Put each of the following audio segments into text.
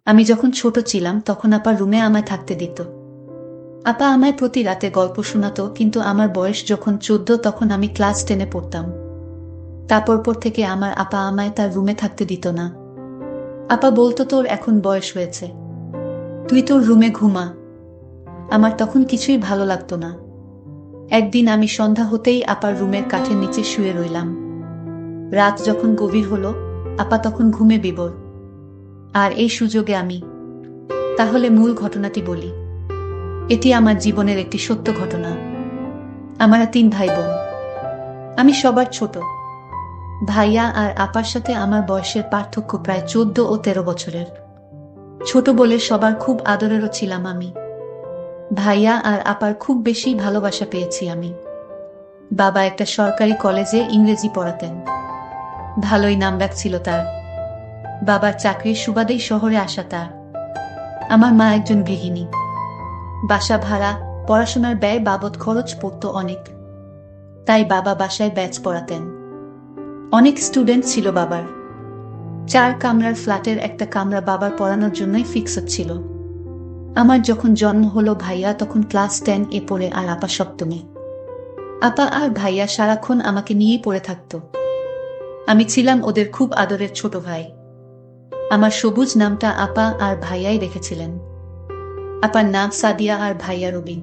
আমি যখন ছোট ছিলাম তখন আপা রুমে আমায় থাকতে দিত। আপা আমায় প্রতি রাতে গল্প শোনাতো, কিন্তু আমার বয়স যখন 14 তখন আমি ক্লাস 10-এ পড়তাম। তারপর পর থেকে আমার আপা আমায় তার রুমে থাকতে দিত না। আপা বলতো, তোর এখন বয়স হয়েছে, তুই তোর রুমে ঘুমা। আমার তখন কিছুই ভালো লাগতো না। একদিন আমি সন্ধ্যা হতেই আপার রুমের কাঠের নিচে শুয়ে রইলাম। রাত যখন গভীর হলো, আপা তখন ঘুমে বিভোর। আর এই সুযোগে আমি তাহলে মূল ঘটনাটি বলি। এটি আমার জীবনের একটি সত্য ঘটনা। আমরা 3 ভাই বোন। আমি সবার ছোট। ভাইয়া আর আপার সাথে আমার বয়সের পার্থক্য প্রায় 14 ও 13 বছরের। ছোট বলে সবার খুব আদরেরও ছিলাম আমি। ভাইয়া আর আপার খুব বেশি ভালোবাসা পেয়েছি আমি। বাবা একটা সরকারি কলেজে ইংরেজি পড়াতেন। ভালোই নামডাক ছিল তার। বাবার চাকরির সুবাদেই শহরে আসা তার। আমার মা একজন গৃহিণী। বাসা ভাড়া, পড়াশোনার ব্যয় বাবদ খরচ পড়তো অনেক। তাই বাবা বাসায় ব্যাচ পড়াতেন। অনেক স্টুডেন্ট ছিল বাবার। 4 কামরার ফ্ল্যাটের একটা কামরা বাবার পড়ানোর জন্যই ফিক্স ছিল। আমার যখন জন্ম হলো, ভাইয়া তখন ক্লাস 10-এ পড়ে আর আপা সপ্তমে। আপা আর ভাইয়া সারাক্ষণ আমাকে নিয়েই পড়ে থাকত। আমি ছিলাম ওদের খুব আদরের ছোট ভাই। আমার সবুজ নামটা আপা আর ভাইয়াই রেখেছিলেন। আপার নাম সাদিয়া আর ভাইয়া রবিন।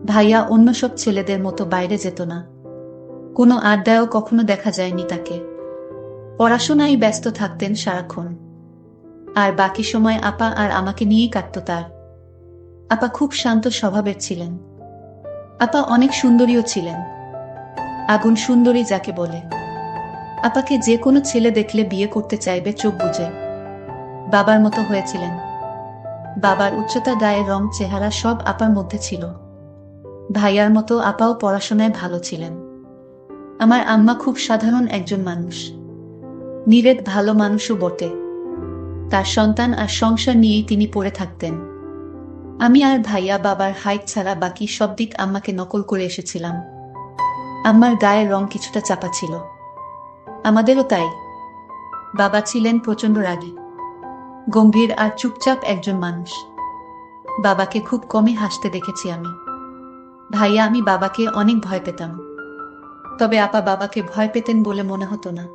ভাইয়া অন্য সব ছেলেদের মতো বাইরে যেত না। কোনো আড্ডায়ও কখনো দেখা যায়নি তাকে। পড়াশোনায় ব্যস্ত থাকতেন সারাক্ষণ। আর বাকি সময় আপা আর আমাকে নিয়েই কাটত তার। আপা খুব শান্ত স্বভাবের ছিলেন। আপা অনেক সুন্দরীও ছিলেন। আগুন সুন্দরী যাকে বলে। আপাকে যে কোনো ছেলে দেখলে বিয়ে করতে চাইবে চোখ বুজে। বাবার মতো হয়েছিলেন। বাবার উচ্চতা, গায়ের রং, চেহারা সব আপার মধ্যে ছিল। ভাইয়ার মতো আপাও পড়াশোনায় ভালো ছিলেন। আমার আম্মা খুব সাধারণ একজন মানুষ। নিরেট ভালো মানুষও বটে। তার সন্তান আর সংসার নিয়েই তিনি পড়ে থাকতেন। আমি আর ভাইয়া বাবার হাইট ছাড়া বাকি সব দিক আম্মাকে নকল করে এসেছিলাম। আম্মার গায়ের রং কিছুটা চাপা ছিল। আমাদেরও তাই। বাবা ছিলেন প্রচণ্ড রাগী, গম্ভীর আর চুপচাপ একজন মানুষ। বাবাকে খুব কমই হাসতে দেখেছি আমি। ভাইয়া আমি বাবাকে অনেক ভয় পেতাম। তবে আপা বাবাকে ভয় পেতেন বলে মনে হতো না।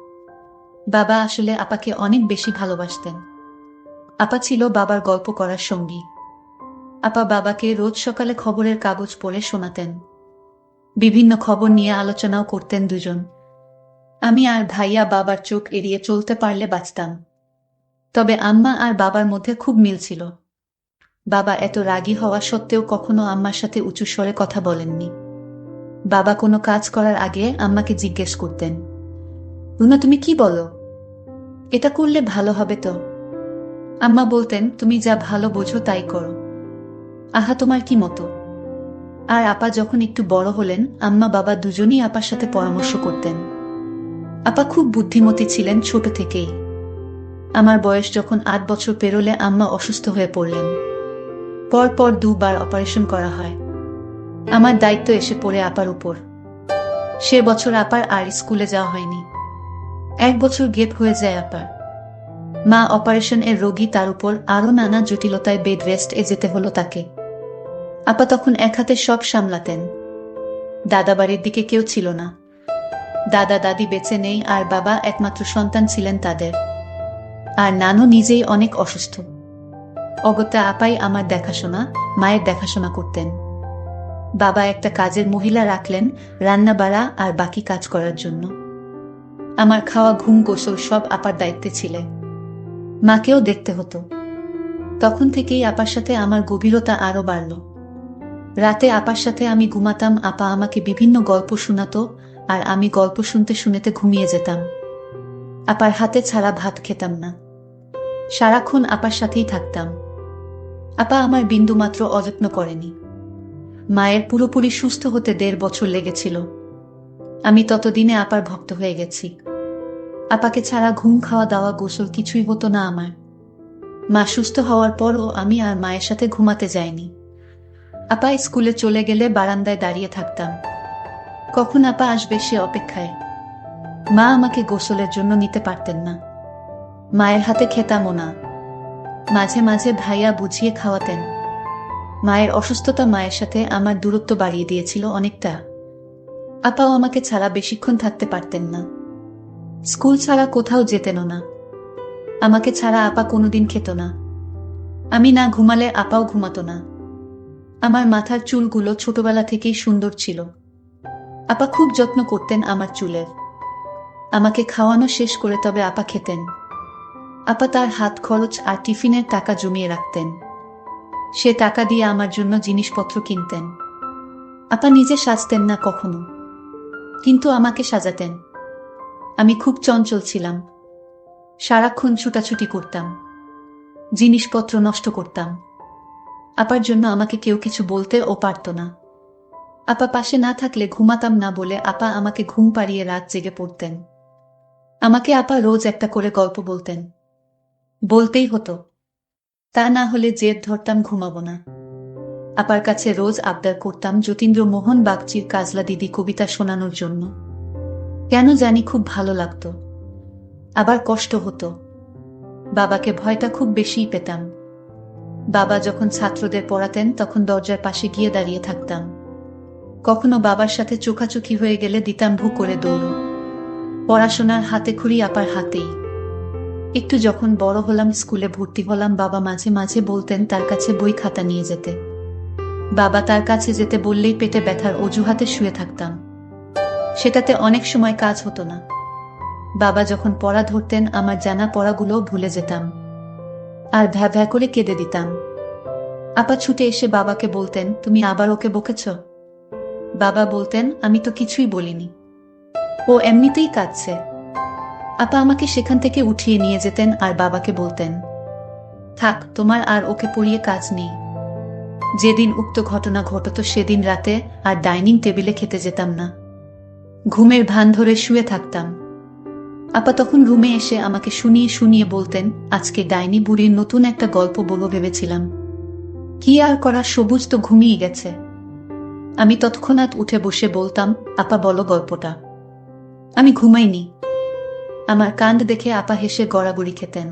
বাবা আসলে আপাকে অনেক বেশি ভালোবাসতেন। আপা ছিল বাবার গল্প করার সঙ্গী। আপা বাবাকে রোজ সকালে খবরের কাগজ পড়ে শোনাতেন। বিভিন্ন খবর নিয়ে আলোচনাও করতেন দুজন। আমি আর ভাইয়া বাবার চোখ এড়িয়ে চলতে পারলে বাঁচতাম। তবে আম্মা আর বাবার মধ্যে খুব মিল ছিল। বাবা এত রাগী হওয়া সত্ত্বেও কখনো আম্মার সাথে উঁচু স্বরে কথা বলেননি। বাবা কোনো কাজ করার আগে আম্মাকে জিজ্ঞেস করতেন, রুনা তুমি কি বলো? এটা করলে ভালো হবে তো? আম্মা বলতেন, তুমি যা ভালো বোঝো তাই করো। আহা, তোমার কি মতো? আর আপা যখন একটু বড় হলেন, আম্মা বাবা দুজনই আপার সাথে পরামর্শ করতেন। আপা খুব বুদ্ধিমতী ছিলেন ছোট থেকেই। আমার বয়স যখন 8 বছর পেরোলে আম্মা অসুস্থ হয়ে পড়লেন। পর 2 বার অপারেশন করা হয়। আমার দায়িত্ব এসে পড়ে আপার উপর। সে বছর আপার আর স্কুলে যাওয়া হয়নি। 1 বছর গেপ হয়ে যায় আপার। মা অপারেশন এর রোগী, তার উপর আরো নানা জটিলতায় বেড রেস্ট-এ যেতে হলো তাকে। আপা তখন এক হাতে সব সামলাতেন। দাদা বাড়ির দিকে কেউ ছিল না। দাদা দাদি বেঁচে নেই আর বাবা একমাত্র সন্তান ছিলেন তাদের। আর নানু নিজেই অনেক অসুস্থ। অগত্যা আপাই আমার দেখাশোনা, মায়ের দেখাশোনা করতেন। বাবা একটা কাজের মহিলা রাখলেন, রান্না বাড়া আর বাকি কাজ করার জন্য। আমার খাওয়া, ঘুম, গোসল সব আপার দায়িত্বে ছিলে। মাকেও দেখতে হতো। তখন থেকেই আপার সাথে আমার গভীরতা আরো বাড়ল। রাতে আপার সাথে আমি ঘুমাতাম, আপা আমাকে বিভিন্ন গল্প শোনাতো, আর আমি গল্প শুনতে শুনতে ঘুমিয়ে যেতাম। আপার হাতে ছাড়া ভাত খেতাম না। সারাক্ষণ আপার সাথেই থাকতাম। আপা আমার বিন্দুমাত্র অযত্ন করেনি। মায়ের পুরোপুরি সুস্থ হতে 1.5 বছর লেগেছিল। আমি ততদিনে আপার ভক্ত হয়ে গেছি। আপাকে ছাড়া ঘুম, খাওয়া দাওয়া, গোসল কিছুই হতো না আমার। মা সুস্থ হওয়ার পরও আমি আর মায়ের সাথে ঘুমাতে যাইনি। আপা স্কুলে চলে গেলে বারান্দায় দাঁড়িয়ে থাকতাম। কখন আপা আসবে সে অপেক্ষায়। মা আমাকে গোসলের জন্য নিতে পারতেন না। মায়ের হাতে খেতামও না। মাঝে মাঝে ভাইয়া বুঝিয়ে খাওয়াতেন। মায়ের অসুস্থতা মায়ের সাথে আমার দূরত্ব বাড়িয়ে দিয়েছিল অনেকটা। আপাও আমাকে ছাড়া বেশিক্ষণ থাকতে পারতেন না। স্কুল ছাড়া কোথাও যেতেনও না। আমাকে ছাড়া আপা কোনোদিন খেত না। আমি না ঘুমালে আপাও ঘুমাতো না। আমার মাথার চুলগুলো ছোটবেলা থেকেই সুন্দর ছিল। আপা খুব যত্ন করতেন আমার চুলের। আমাকে খাওয়ানো শেষ করে তবে আপা খেতেন। আপা তার হাত খরচ আর টিফিনের টাকা জমিয়ে রাখতেন। সে টাকা দিয়ে আমার জন্য জিনিসপত্র কিনতেন। আপা নিজে সাজতেন না কখনো, কিন্তু আমাকে সাজাতেন। আমি খুব চঞ্চল ছিলাম। সারাক্ষণ ছুটাছুটি করতাম, জিনিসপত্র নষ্ট করতাম। আপার জন্য আমাকে কেউ কিছু বলতে ও পারত না। আপা পাশে না থাকলে ঘুমাতাম না বলে আপা আমাকে ঘুম পাড়িয়ে রাত জেগে পড়তেন। আমাকে আপা রোজ একটা করে গল্প বলতেন। বলতেই হতো, তা না হলে জেদ ধরতাম ঘুমাবো না। আপার কাছে রোজ আবদার করতাম যতীন্দ্র মোহন বাগচির কাজলা দিদি কবিতা শোনানোর জন্য। কেন জানি খুব ভালো লাগতো, আবার কষ্ট হতো। বাবাকে ভয়টা খুব বেশিই পেতাম। বাবা যখন ছাত্রদের পড়াতেন তখন দরজার পাশে গিয়ে দাঁড়িয়ে থাকতাম। কখনো বাবার সাথে চোখাচোখি হয়ে গেলে দিতাম ভু করে দৌড়। পড়াশোনার হাতেখড়ি আপার হাতেই। একটু যখন বড় হলাম, স্কুলে ভর্তি হলাম, বাবা মাঝে মাঝে বলতেন তার কাছে বই খাতা নিয়ে যেতে। বাবা তার কাছে যেতে বললেই পেটে ব্যথার অজুহাতে শুয়ে থাকতাম। সেটাতে অনেক সময় কাজ হতো না। বাবা যখন পড়া ধরতেন আমার জানা পড়াগুলোও ভুলে যেতাম, আর ভ্যা ভ্যা করে কেঁদে দিতাম। আপা ছুটে এসে বাবাকে বলতেন, তুমি আবার ওকে বকেছ? বাবা বলতেন, আমি তো কিছুই বলিনি, ও এমনিতেই কাঁদছে। আপা আমাকে সেখান থেকে উঠিয়ে নিয়ে যেতেন আর বাবাকে বলতেন, থাক, তোমার আর ওকে পড়িয়ে কাজ নেই। যেদিন উক্ত ঘটনা ঘটত সেদিন রাতে আর ডাইনিং টেবিলে খেতে যেতাম না। ঘুমের ভান ধরে শুয়ে থাকতাম। আপা তখন রুমে এসে আমাকে শুনিয়ে শুনিয়ে বলতেন, আজকে ডাইনি বুড়ির নতুন একটা গল্প বলবো ভেবেছিলাম। কি আর করা, সবুজ তো ঘুমিয়ে গেছে। আমি তৎক্ষণাৎ উঠে বসে বলতাম, আপা বলো গল্পটা। আমি ঘুমাইনি। আমার কাণ্ড দেখে আপা হেসে গড়াগড়ি খেতেন।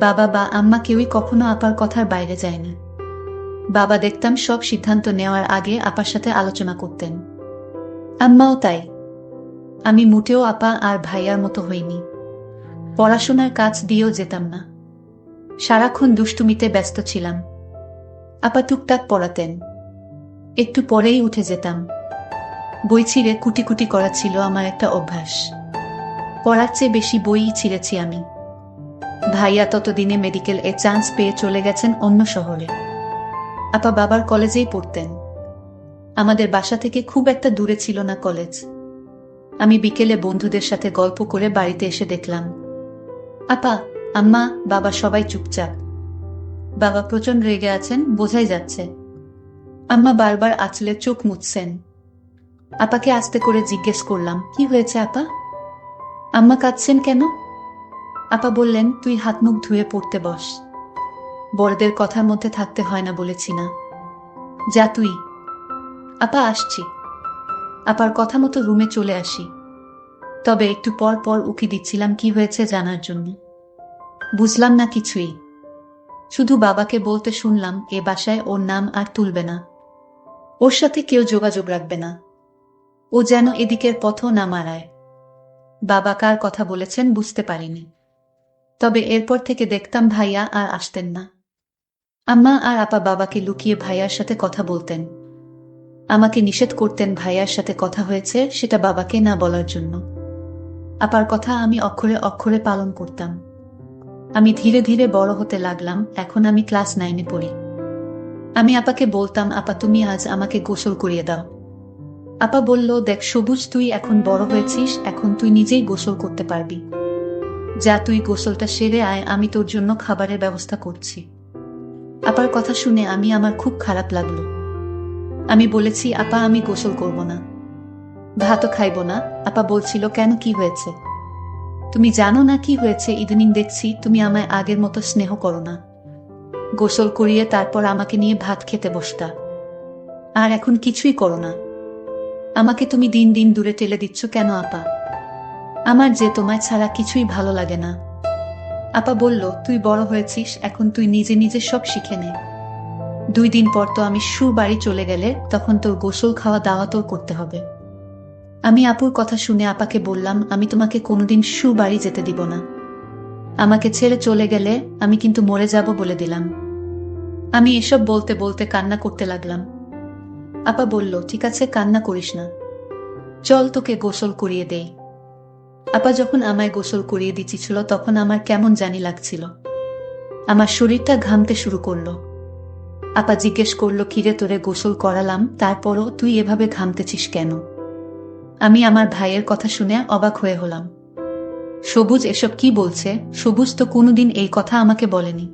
বাবা বা আম্মা কেউই কখনো আপার কথার বাইরে যায়নি। বাবা দেখতাম সব সিদ্ধান্ত নেওয়ার আগে আপার সাথে আলোচনা করতেন। আম্মাও তাই। আমি মোটেও আপা আর ভাইয়ার মতো হইনি। পড়াশোনার কাজ দিয়েও যেতাম না। সারাক্ষণ দুষ্টুমিতে ব্যস্ত ছিলাম। আপা টুকটাক পড়াতেন। একটু পরেই উঠে যেতাম। বই ছিঁড়ে কুটি কুটি করা ছিল আমার একটা অভ্যাস। পড়ার চেয়ে বেশি বইই ছিঁড়েছি আমি। ভাইয়া ততদিনে মেডিকেল এ চান্স পেয়ে চলে গেছেন অন্য শহরে। আপা বাবার কলেজেই পড়তেন। আমাদের বাসা থেকে খুব একটা দূরে ছিল না কলেজ। আমি বিকেলে বন্ধুদের সাথে গল্প করে বাড়িতে এসে দেখলাম আপা, আম্মা, বাবা সবাই চুপচাপ। বাবা প্রচন্ড রেগে আছেন, বোঝাই যাচ্ছে। আম্মা বারবার আঁচলে চোখ মুছছেন। আপাকে আস্তে করে জিজ্ঞেস করলাম, কি হয়েছে আপা? আম্মা কাঁদছেন কেন? আপা বললেন, তুই হাত মুখ ধুয়ে পড়তে বস। বড়দের কথার মধ্যে থাকতে হয় না বলেছি না? যা তুই। আপা আসছি। আপার কথা মতো রুমে চলে আসি। তবে একটু পর পর উকি দিচ্ছিলাম কি হয়েছে জানার জন্য। বুঝলাম না কিছুই। শুধু বাবাকে বলতে শুনলাম, এ বাসায় ওর নাম আর তুলবে না, ওর সাথে কেউ যোগাযোগ রাখবে না, ও যেন এদিকের পথও না মারায়। বাবা কার কথা বলেছেন বুঝতে পারিনি। তবে এরপর থেকে দেখতাম ভাইয়া আর আসতেন না। আম্মা আর আপা বাবাকে লুকিয়ে ভাইয়ার সাথে কথা বলতেন। আমাকে নিষেধ করতেন ভাইয়ার সাথে কথা হয়েছে সেটা বাবাকে না বলার জন্য। আপার কথা আমি অক্ষরে অক্ষরে পালন করতাম। আমি ধীরে ধীরে বড় হতে লাগলাম। এখন আমি ক্লাস 9-এ পড়ি। আমি আপাকে বলতাম, আপা তুমি আজ আমাকে গোসল করিয়ে দাও। আপা বলল, দেখ সবুজ, তুই এখন বড় হয়েছিস, এখন তুই নিজেই গোসল করতে পারবি। যা, তুই গোসলটা সেরে আয়, আমি তোর জন্য খাবারের ব্যবস্থা করছি। আপার কথা শুনে আমার খুব খারাপ লাগলো। আমি বলেছি, আপা আমি গোসল করব না, ভাতও খাইব না। আপা বলছিল, কেন, কি হয়েছে? তুমি জানো না কি হয়েছে? ইদানিং দেখছি তুমি আমায় আগের মতো স্নেহ করো না। গোসল করিয়ে তারপর আমাকে নিয়ে ভাত খেতে বসতা, আর এখন কিছুই করো না। আমাকে তুমি দিন দিন দূরে ঠেলে দিচ্ছ কেন আপা? আমার যে তোমায় ছাড়া কিছুই ভালো লাগে না। আপা বলল, তুই বড় হয়েছিস, এখন তুই নিজে নিজে সব শিখে নে। 2 দিন পর তো আমি বাড়ি চলে গেলে তখন তোর গোসল খাওয়া দাওয়া তোর করতে হবে। আমি আপুর কথা শুনে আপাকে বললাম, আমি তোমাকে কোনোদিন বাড়ি যেতে দিব না। আমাকে ছেড়ে চলে গেলে আমি কিন্তু মরে যাব বলে দিলাম। আমি এসব বলতে বলতে কান্না করতে লাগলাম। আপা বলল, ঠিক আছে, কান্না করিস না, চল তোকে গোসল করিয়ে দেই। আপা যখন আমায় গোসল করিয়ে দিচ্ছিল তখন আমার কেমন জানি লাগছিল। আমার শরীরটা ঘামতে শুরু করলো। আপা জিজ্ঞেস করলো, কিরে তোরে গোসল করালাম, তারপরও তুই এভাবে ঘামতেছিস কেন? আমি আমার ভাইয়ের কথা শুনে অবাক হয়ে হলাম। সবুজ এসব কি বলছে? সবুজ তো কোনোদিন এই কথা আমাকে বলেনি।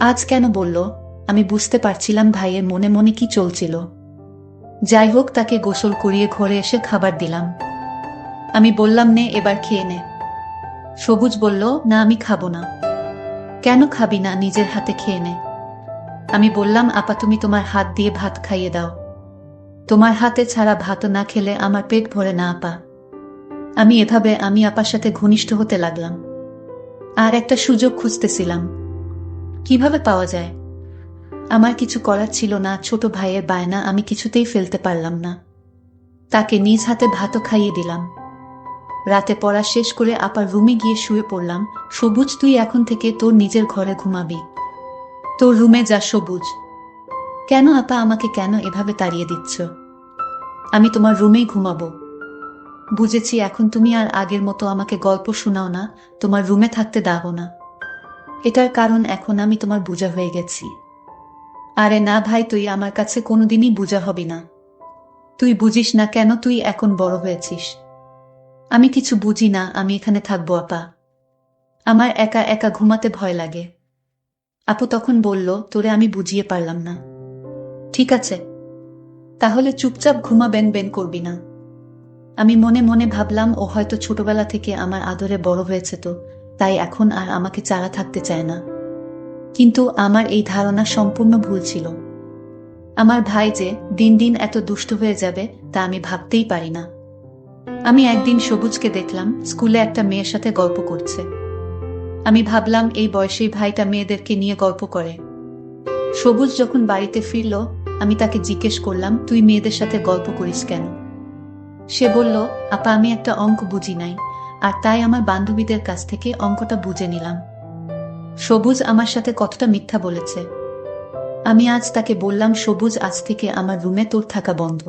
আজ কেন বলল? আমি বুঝতে পারছিলাম ভাইয়ের মনে মনে কি চলছিল। যাই হোক, তাকে গোসল করিয়ে ঘরে এসে খাবার দিলাম। আমি বললাম, নে এবার খেয়ে নে। সবুজ বলল, না আমি খাবো না। কেন খাবি না? নিজের হাতে খেয়ে নে। আমি বললাম, আপা তুমি তোমার হাত দিয়ে ভাত খাইয়ে দাও। তোমার হাতে ছাড়া ভাত না খেলে আমার পেট ভরে না আপা। আমি আপার সাথে ঘনিষ্ঠ হতে লাগলাম। আর একটা সুযোগ খুঁজতেছিলাম, কিভাবে পাওয়া যায়। আমার কিছু করার ছিল না, ছোট ভাইয়ের বায়না আমি কিছুতেই ফেলতে পারলাম না। তাকে নিজ হাতে ভাতও খাইয়ে দিলাম। রাতে পড়া শেষ করে আপার রুমে গিয়ে শুয়ে পড়লাম। সবুজ, তুই এখন থেকে তোর নিজের ঘরে ঘুমাবি। তোর রুমে যা সবুজ। কেন আপা, আমাকে কেন এভাবে তাড়িয়ে দিচ্ছ? আমি তোমার রুমেই ঘুমাবো। বুঝেছি, এখন তুমি আর আগের মতো আমাকে গল্প শোনাও না, তোমার রুমে থাকতে দাও না। এটার কারণ এখন আমি তোমার বোঝা হয়ে গেছি। আরে না ভাই, তুই আমার কাছে কোনোদিনই বোঝা হবি না। তুই বুঝিস না কেন, তুই এখন বড় হয়েছিস। আমি কিছু বুঝি না, আমি এখানে থাকবো আপা। আমার একা একা ঘুমাতে ভয় লাগে। আপু তখন বলল, তোরে আমি বুঝিয়ে পারলাম না। ঠিক আছে, তাহলে চুপচাপ ঘুমাবেন, বেন করবি না। আমি মনে মনে ভাবলাম, ও হয়তো ছোটবেলা থেকে আমার আদরে বড় হয়েছে, তো তাই এখন আর আমাকে ছাড়া থাকতে চায় না। কিন্তু আমার এই ধারণা সম্পূর্ণ ভুল ছিল। আমার ভাই যে দিন দিন এত দুষ্ট হয়ে যাবে তা আমি ভাবতেই পারি না। আমি একদিন সবুজকে দেখলাম স্কুলে একটা মেয়ের সাথে গল্প করছে। আমি ভাবলাম, এই বয়সেই ভাইটা মেয়েদেরকে নিয়ে গল্প করে। সবুজ যখন বাড়িতে ফিরল, আমি তাকে জিজ্ঞেস করলাম, তুই মেয়েদের সাথে গল্প করিস কেন? সে বলল, আপা আমি একটা অঙ্ক বুঝি নাই, আর তাই আমার বান্ধবীদের কাছ থেকে অঙ্কটা বুঝে নিলাম। সবুজ আমার সাথে কতটা মিথ্যা বলেছে। আমি আজ তাকে বললাম, সবুজ আজ থেকে আমার রুমে তোর থাকা বন্ধ।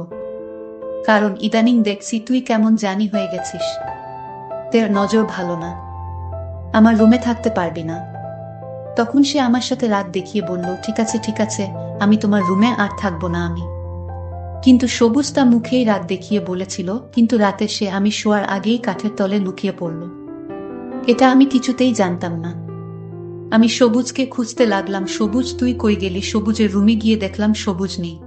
কারণ ইদানিং দেখছি তুই কেমন জানি হয়ে গেছিস। তোর নজর ভালো না, আমার রুমে থাকতে পারবি না। তখন সে আমার সাথে রাগ দেখিয়ে বলল, ঠিক আছে ঠিক আছে, আমি তোমার রুমে আর থাকবো না আমি। কিন্তু সবুজ তা মুখেই রাগ দেখিয়ে বলেছিল, কিন্তু রাতে সে আমি শোয়ার আগেই কাঠের তলে লুকিয়ে পড়ল। এটা আমি কিছুতেই জানতাম না। আমি সবুজকে খুঁজতে লাগলাম, সবুজ তুই কই গেলি? সবুজের রুমে গিয়ে দেখলাম সবুজ নেই।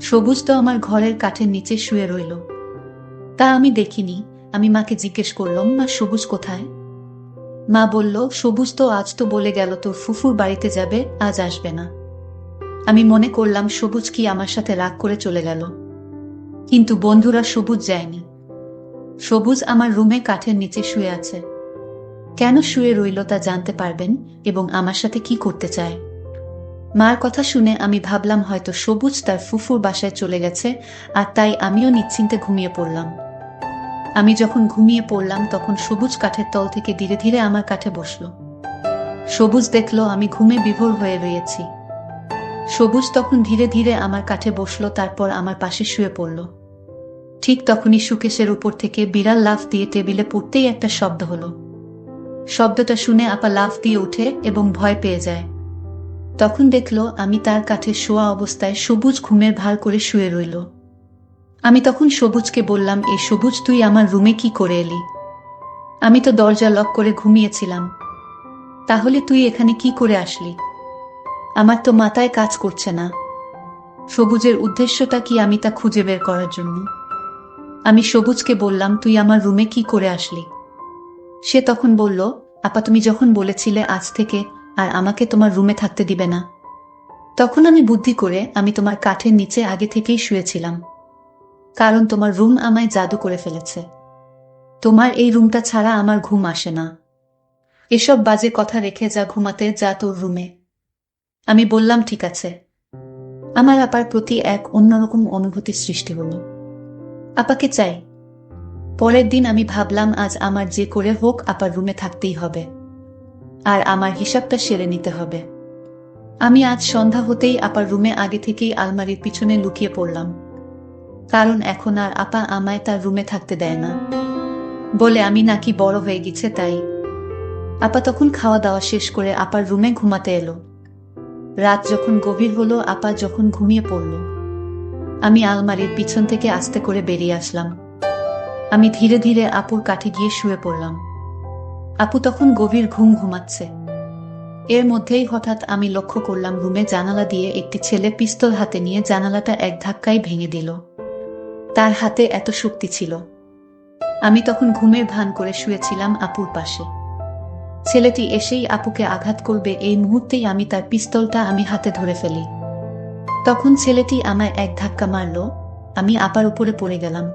সবুজ তো আমার ঘরের কাঠের নিচে শুয়ে রইল। তা আমি দেখিনি। আমি মাকে জিজ্ঞেস করলাম, মা সবুজ কোথায়? মা বলল, সবুজ তো আজ তো বলে গেল তোর ফুফুর বাড়িতে যাবে, আজ আসবে না। আমি মনে করলাম সবুজ কি আমার সাথে রাগ করে চলে গেল। কিন্তু বন্ধুরা, সবুজ যায়নি। সবুজ আমার রুমে কাঠের নিচে শুয়ে আছে। কেন শুয়ে রইল তা জানতে পারবেন, এবং আমার সাথে কি করতে চায়। মার কথা শুনে আমি ভাবলাম হয়তো সবুজ তার ফুফুর বাসায় চলে গেছে, আর তাই আমিও নিশ্চিন্তে ঘুমিয়ে পড়লাম। আমি যখন ঘুমিয়ে পড়লাম তখন সবুজ কাঠের তল থেকে ধীরে ধীরে আমার কাঠে বসল। সবুজ দেখলো আমি ঘুমে বিভোর হয়ে রয়েছি। সবুজ তখন ধীরে ধীরে আমার কাঠে বসলো, তারপর আমার পাশে শুয়ে পড়ল। ঠিক তখনই সুকেশের উপর থেকে বিড়াল লাফ দিয়ে টেবিলে পড়তেই একটা শব্দ হলো। শব্দটা শুনে আপা লাফ দিয়ে উঠে এবং ভয় পেয়ে যায়। তখন দেখলো আমি তার কাঠে শোয়া অবস্থায়, সবুজ ঘুমের ভার করে শুয়ে রইল। আমি তখন সবুজকে বললাম, এই সবুজ তুই আমার রুমে কি করে এলি? আমি তো দরজা লক করে ঘুমিয়েছিলাম। তাহলে তুই এখানে কি করে আসলি? আমার তো মাথায় কাজ করছে না। সবুজের উদ্দেশ্যটা কি আমি তা খুঁজে বের করার জন্য। আমি সবুজকে বললাম, তুই আমার রুমে কি করে আসলি? সে তখন বলল, আপা তুমি যখন বলেছিলে আজ থেকে আর আমাকে তোমার রুমে থাকতে দিবে না, তখন আমি বুদ্ধি করে আমি তোমার কাঠের নিচে আগে থেকেই শুয়েছিলাম। কারণ তোমার রুম আমায় জাদু করে ফেলেছে। তোমার এই রুমটা ছাড়া আমার ঘুম আসে না। এসব বাজে কথা রেখে যা ঘুমাতে, যা তোর রুমে। আমি বললাম ঠিক আছে। আমার আপার প্রতি এক অন্যরকম অনুভূতি সৃষ্টি হলো। আপাকে চাই। পরের দিন আমি ভাবলাম আজ আমার যে করে হোক আপার রুমে থাকতেই হবে, আর আমার হিসাবটা সেরে নিতে হবে। আমি আজ সন্ধ্যা হতেই আপার রুমে আগে থেকেই আলমারির পিছনে লুকিয়ে পড়লাম, কারণ এখন আর আপা আমায় তার রুমে থাকতে দেয় না, বলে আমি নাকি বড় হয়ে গেছে তাই। আপা তখন খাওয়া দাওয়া শেষ করে আপার রুমে ঘুমাতে এলো। রাত যখন গভীর হলো, আপা যখন ঘুমিয়ে পড়ল, আমি আলমারির পিছন থেকে আস্তে করে বেরিয়ে আসলাম। আমি ধীরে ধীরে আপুর কাছে গিয়ে শুয়ে পড়লাম। আপু তখন গভীর ঘুম ঘুমাচ্ছে। এর মধ্যেই হঠাৎ আমি লক্ষ্য করলাম রুমে জানালা দিয়ে একটি ছেলে পিস্তল হাতে নিয়ে জানালাটা এক ধাক্কায় ভেঙে দিল। তার হাতে এত শক্তি ছিল। আমি তখন ঘুমের ভান করে শুয়েছিলাম আপুর পাশে। ছেলেটি এসেই আপুকে আঘাত করবে এই মুহূর্তেই আমি তার পিস্তলটা হাতে ধরে ফেলি। তখন ছেলেটি আমায় এক ধাক্কা মারল, আমি আপার উপরে পড়ে গেলাম।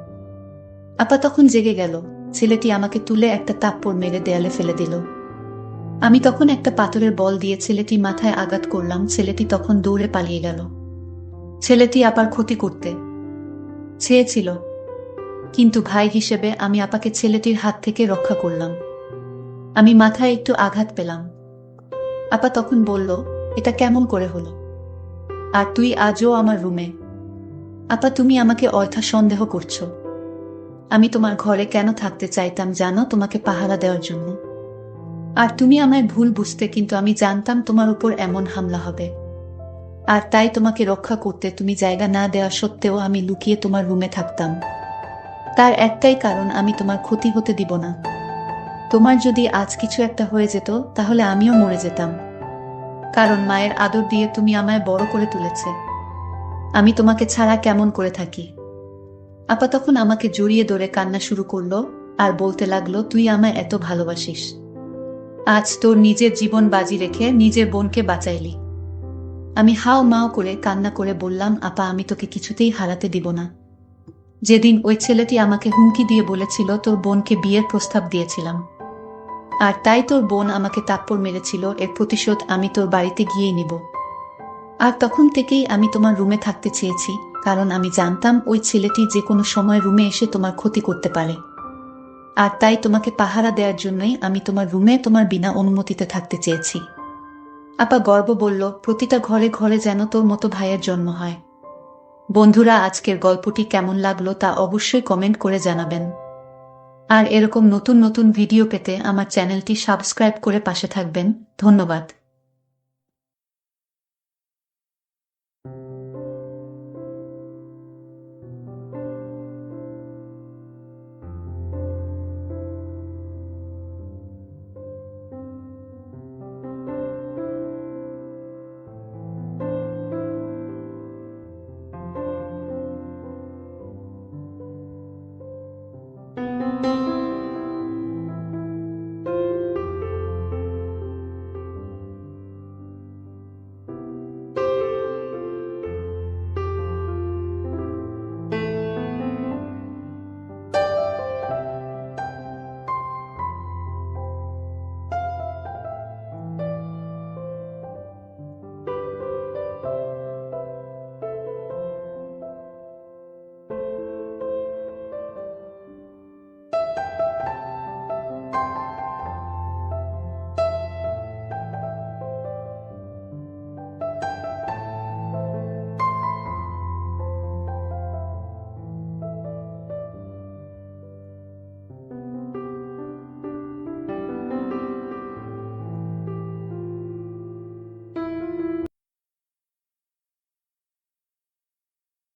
আপা তখন জেগে গেল। ছেলেটি আমাকে তুলে একটা থাপ্পড় মেরে দেয়ালে ফেলে দিল। আমি তখন একটা পাথরের বল দিয়ে ছেলেটি মাথায় আঘাত করলাম। ছেলেটি তখন দৌড়ে পালিয়ে গেল। ছেলেটি আপার ক্ষতি করতে চেয়েছিল, কিন্তু ভাই হিসেবে আমি আপাকে ছেলেটির হাত থেকে রক্ষা করলাম। আমি মাথায় একটু আঘাত পেলাম। আপা তখন বলল, এটা কেমন করে হলো? আর তুই আজও আমার রুমে? আপা তুমি আমাকে অযথা সন্দেহ করছো। আমি তোমার ঘরে কেন থাকতে চাইতাম জানো? তোমাকে পাহারা দেওয়ার জন্য। আর তুমি আমায় ভুল বুঝতে, কিন্তু আমি জানতাম তোমার উপর এমন হামলা হবে। আর তাই তোমাকে রক্ষা করতে তুমি জায়গা না দেওয়া সত্ত্বেও আমি লুকিয়ে তোমার রুমে থাকতাম। তার একটাই কারণ, আমি তোমার ক্ষতি হতে দিব না। তোমার যদি আজ কিছু একটা হয়ে যেত তাহলে আমিও মরে যেতাম, কারণ মায়ের আদর দিয়ে তুমি আমায় বড় করে তুলেছে। আমি তোমাকে ছাড়া কেমন করে থাকি? আপা তখন আমাকে জড়িয়ে ধরে কান্না শুরু করলো আর বলতে লাগলো, তুই আমায় এত ভালোবাসিস, আজ তোর নিজের জীবন বাজি রেখে নিজের বোনকে বাঁচাইলি। আমি হাও মাও করে কান্না করে বললাম, আপা আমি তোকে কিছুতেই হারাতে দিব না। যেদিন ওই ছেলেটি আমাকে হুমকি দিয়ে বলেছিল তোর বোনকে বিয়ের প্রস্তাব দিয়েছিলাম, আর তাই তোর বোন আমাকে থাপ্পড় মেরেছিল, এর প্রতিশোধ আমি তোর বাড়িতে গিয়েই নিব। আর তখন থেকেই আমি তোমার রুমে থাকতে চেয়েছি, কারণ আমি জানতাম ওই ছেলেটি যে কোনো সময় রুমে এসে তোমার ক্ষতি করতে পারে। আর তাই তোমাকে পাহারা দেওয়ার জন্যই আমি তোমার রুমে তোমার বিনা অনুমতিতে থাকতে চেয়েছি। আপা গর্ব বলল, প্রতিটা ঘরে ঘরে যেন তোর মতো ভাইয়ের জন্ম হয়। বন্ধুরা, আজকের গল্পটি কেমন লাগলো তা অবশ্যই কমেন্ট করে জানাবেন। আর এরকম নতুন নতুন ভিডিও পেতে আমার চ্যানেলটি সাবস্ক্রাইব করে পাশে থাকবেন। ধন্যবাদ।